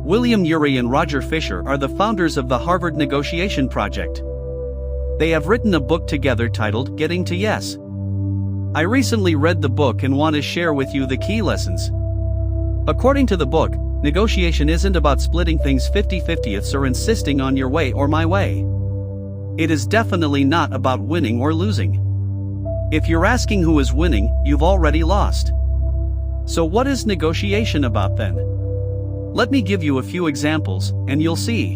William Ury and Roger Fisher are the founders of the Harvard Negotiation Project. They have written a book together titled Getting to Yes. I recently read the book and want to share with you the key lessons. According to the book, negotiation isn't about splitting things 50-50 or insisting on your way or my way. It is definitely not about winning or losing. If you're asking who is winning, you've already lost. So what is negotiation about then? Let me give you a few examples, and you'll see.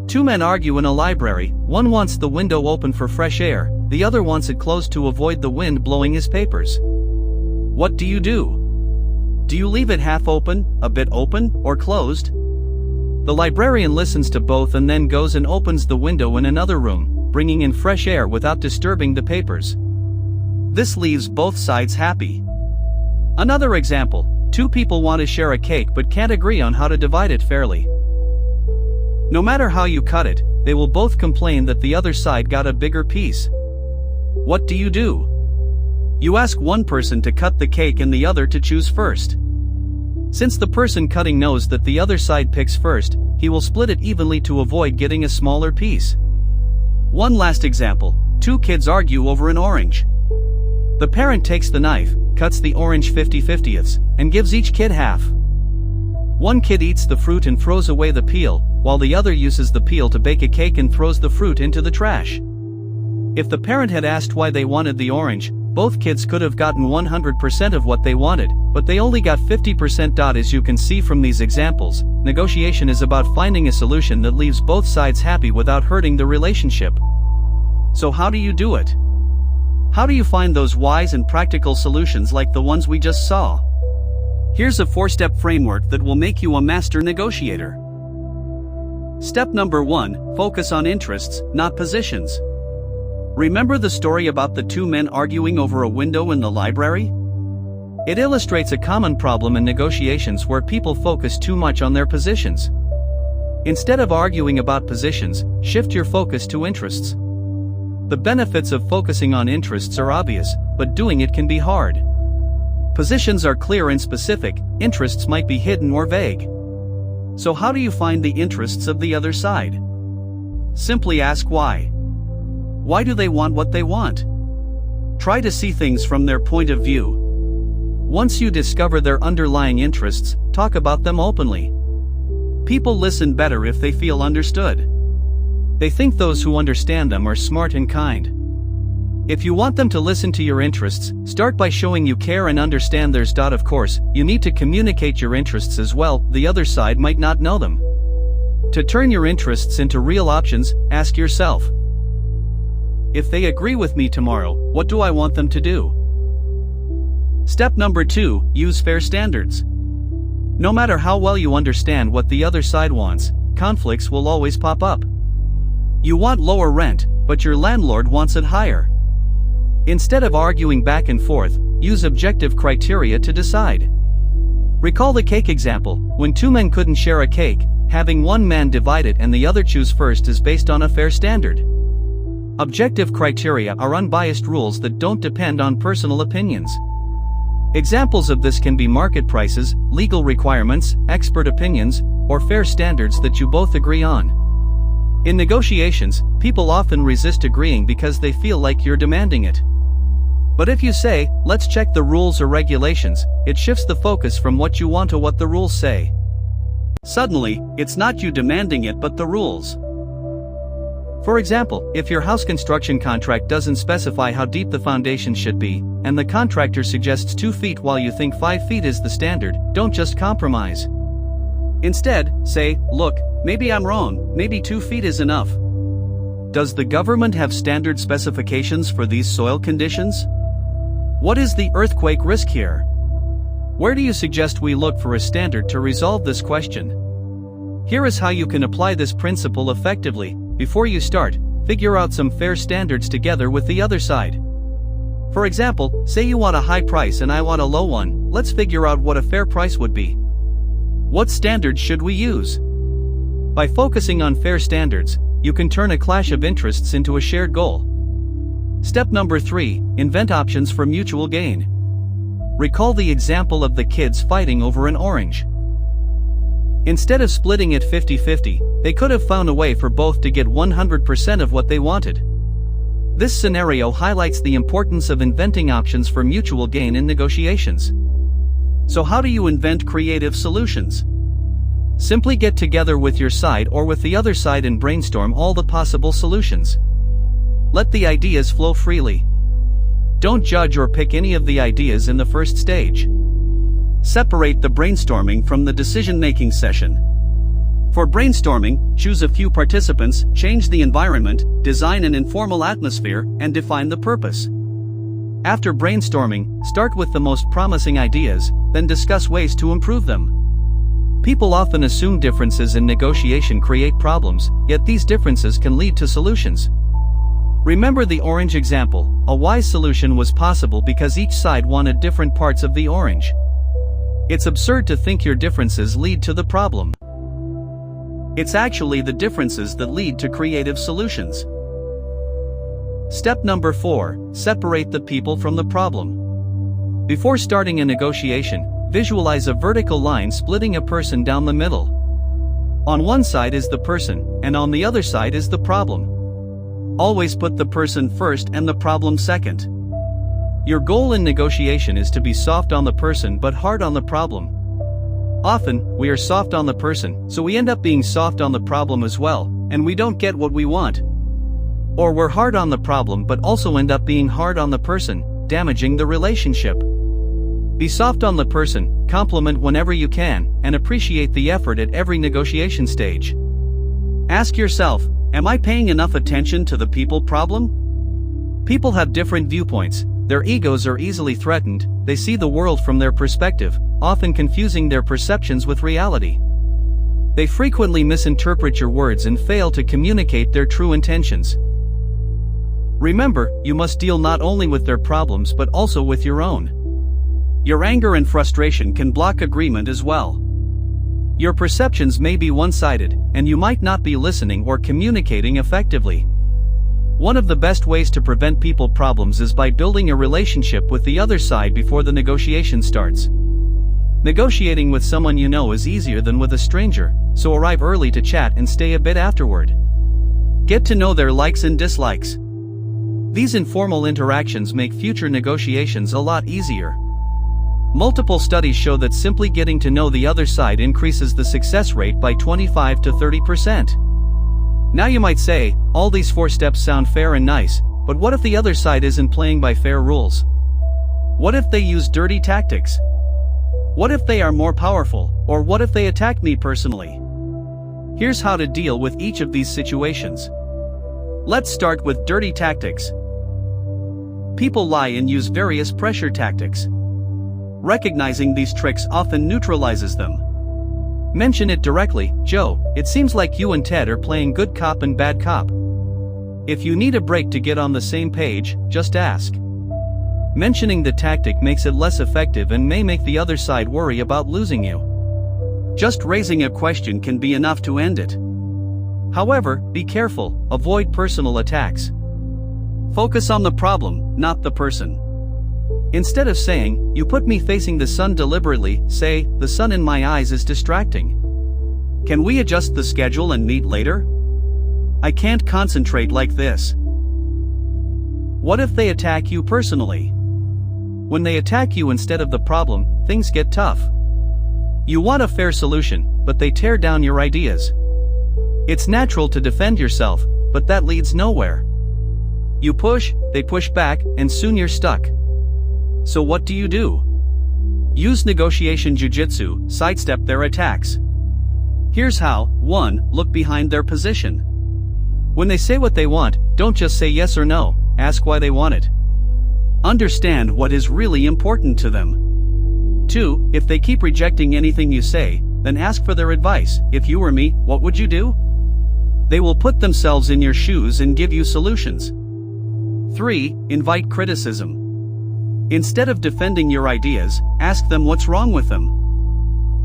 Two men argue in a library. One wants the window open for fresh air, the other wants it closed to avoid the wind blowing his papers. What do? Do you leave it half open, a bit open, or closed? The librarian listens to both and then goes and opens the window in another room, bringing in fresh air without disturbing the papers. This leaves both sides happy. Another example. Two people want to share a cake but can't agree on how to divide it fairly. No matter how you cut it, they will both complain that the other side got a bigger piece. What do? You ask one person to cut the cake and the other to choose first. Since the person cutting knows that the other side picks first, he will split it evenly to avoid getting a smaller piece. One last example. Two kids argue over an orange. The parent takes the knife, cuts the orange 50-50ths, and gives each kid half. One kid eats the fruit and throws away the peel, while the other uses the peel to bake a cake and throws the fruit into the trash. If the parent had asked why they wanted the orange, both kids could have gotten 100% of what they wanted, but they only got 50%. As you can see from these examples, negotiation is about finding a solution that leaves both sides happy without hurting the relationship. So how do you do it? How do you find those wise and practical solutions like the ones we just saw? Here's a 4-step framework that will make you a master negotiator. Step number 1, focus on interests, not positions. Remember the story about the two men arguing over a window in the library? It illustrates a common problem in negotiations where people focus too much on their positions. Instead of arguing about positions, shift your focus to interests. The benefits of focusing on interests are obvious, but doing it can be hard. Positions are clear and specific, interests might be hidden or vague. So how do you find the interests of the other side? Simply ask why. Why do they want what they want? Try to see things from their point of view. Once you discover their underlying interests, talk about them openly. People listen better if they feel understood. They think those who understand them are smart and kind. If you want them to listen to your interests, start by showing you care and understand theirs. Of course, you need to communicate your interests as well, the other side might not know them. To turn your interests into real options, ask yourself, if they agree with me tomorrow, what do I want them to do? Step number 2, use fair standards. No matter how well you understand what the other side wants, conflicts will always pop up. You want lower rent, but your landlord wants it higher. Instead of arguing back and forth, use objective criteria to decide. Recall the cake example. When two men couldn't share a cake, having one man divide it and the other choose first is based on a fair standard. Objective criteria are unbiased rules that don't depend on personal opinions. Examples of this can be market prices, legal requirements, expert opinions, or fair standards that you both agree on. In negotiations, people often resist agreeing because they feel like you're demanding it. But if you say, let's check the rules or regulations, it shifts the focus from what you want to what the rules say. Suddenly, it's not you demanding it but the rules. For example, if your house construction contract doesn't specify how deep the foundation should be, and the contractor suggests 2 feet while you think 5 feet is the standard, don't just compromise. Instead, say, look, maybe I'm wrong, maybe 2 feet is enough. Does the government have standard specifications for these soil conditions? What is the earthquake risk here? Where do you suggest we look for a standard to resolve this question? Here is how you can apply this principle effectively. Before you start, figure out some fair standards together with the other side. For example, say you want a high price and I want a low one, let's figure out what a fair price would be. What standards should we use? By focusing on fair standards, you can turn a clash of interests into a shared goal. Step number 3, invent options for mutual gain. Recall the example of the kids fighting over an orange. Instead of splitting it 50-50, they could have found a way for both to get 100% of what they wanted. This scenario highlights the importance of inventing options for mutual gain in negotiations. So how do you invent creative solutions? Simply get together with your side or with the other side and brainstorm all the possible solutions. Let the ideas flow freely. Don't judge or pick any of the ideas in the first stage. Separate the brainstorming from the decision-making session. For brainstorming, choose a few participants, change the environment, design an informal atmosphere, and define the purpose. After brainstorming, start with the most promising ideas, then discuss ways to improve them. People often assume differences in negotiation create problems, yet these differences can lead to solutions. Remember the orange example. A wise solution was possible because each side wanted different parts of the orange. It's absurd to think your differences lead to the problem. It's actually the differences that lead to creative solutions. Step number 4, separate the people from the problem. Before starting a negotiation, visualize a vertical line splitting a person down the middle. On one side is the person, and on the other side is the problem. Always put the person first and the problem second. Your goal in negotiation is to be soft on the person but hard on the problem. Often, we are soft on the person, so we end up being soft on the problem as well, and we don't get what we want. Or we're hard on the problem but also end up being hard on the person, damaging the relationship. Be soft on the person, compliment whenever you can, and appreciate the effort at every negotiation stage. Ask yourself, am I paying enough attention to the people problem? People have different viewpoints. Their egos are easily threatened, they see the world from their perspective, often confusing their perceptions with reality. They frequently misinterpret your words and fail to communicate their true intentions. Remember, you must deal not only with their problems but also with your own. Your anger and frustration can block agreement as well. Your perceptions may be one-sided, and you might not be listening or communicating effectively. One of the best ways to prevent people problems is by building a relationship with the other side before the negotiation starts. Negotiating with someone you know is easier than with a stranger, so arrive early to chat and stay a bit afterward. Get to know their likes and dislikes. These informal interactions make future negotiations a lot easier. Multiple studies show that simply getting to know the other side increases the success rate by 25 to 30%. Now you might say, all these 4 steps sound fair and nice, but what if the other side isn't playing by fair rules? What if they use dirty tactics? What if they are more powerful, or what if they attack me personally? Here's how to deal with each of these situations. Let's start with dirty tactics. People lie and use various pressure tactics. Recognizing these tricks often neutralizes them. Mention it directly. Joe, it seems like you and Ted are playing good cop and bad cop. If you need a break to get on the same page, just ask. Mentioning the tactic makes it less effective and may make the other side worry about losing you. Just raising a question can be enough to end it. However, be careful, avoid personal attacks. Focus on the problem, not the person. Instead of saying, "You put me facing the sun deliberately," say, "The sun in my eyes is distracting. Can we adjust the schedule and meet later? I can't concentrate like this." What if they attack you personally? When they attack you instead of the problem, things get tough. You want a fair solution, but they tear down your ideas. It's natural to defend yourself, but that leads nowhere. You push, they push back, and soon you're stuck. So what do? Use negotiation jujitsu, sidestep their attacks. Here's how. 1. Look behind their position. When they say what they want, don't just say yes or no, ask why they want it. Understand what is really important to them. 2. If they keep rejecting anything you say, then ask for their advice. If you were me, what would you do? They will put themselves in your shoes and give you solutions. 3. Invite criticism. Instead of defending your ideas, ask them what's wrong with them.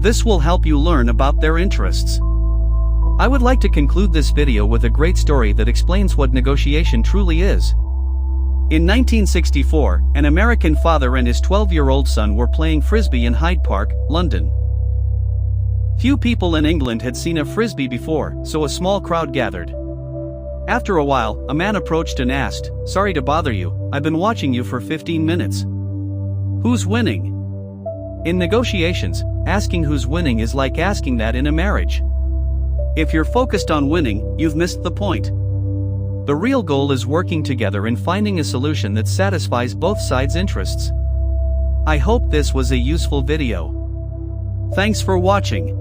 This will help you learn about their interests. I would like to conclude this video with a great story that explains what negotiation truly is. In 1964, an American father and his 12-year-old son were playing frisbee in Hyde Park, London. Few people in England had seen a frisbee before, so a small crowd gathered. After a while, a man approached and asked, "Sorry to bother you, I've been watching you for 15 minutes. Who's winning?" In negotiations, asking who's winning is like asking that in a marriage. If you're focused on winning, you've missed the point. The real goal is working together and finding a solution that satisfies both sides' interests. I hope this was a useful video. Thanks for watching.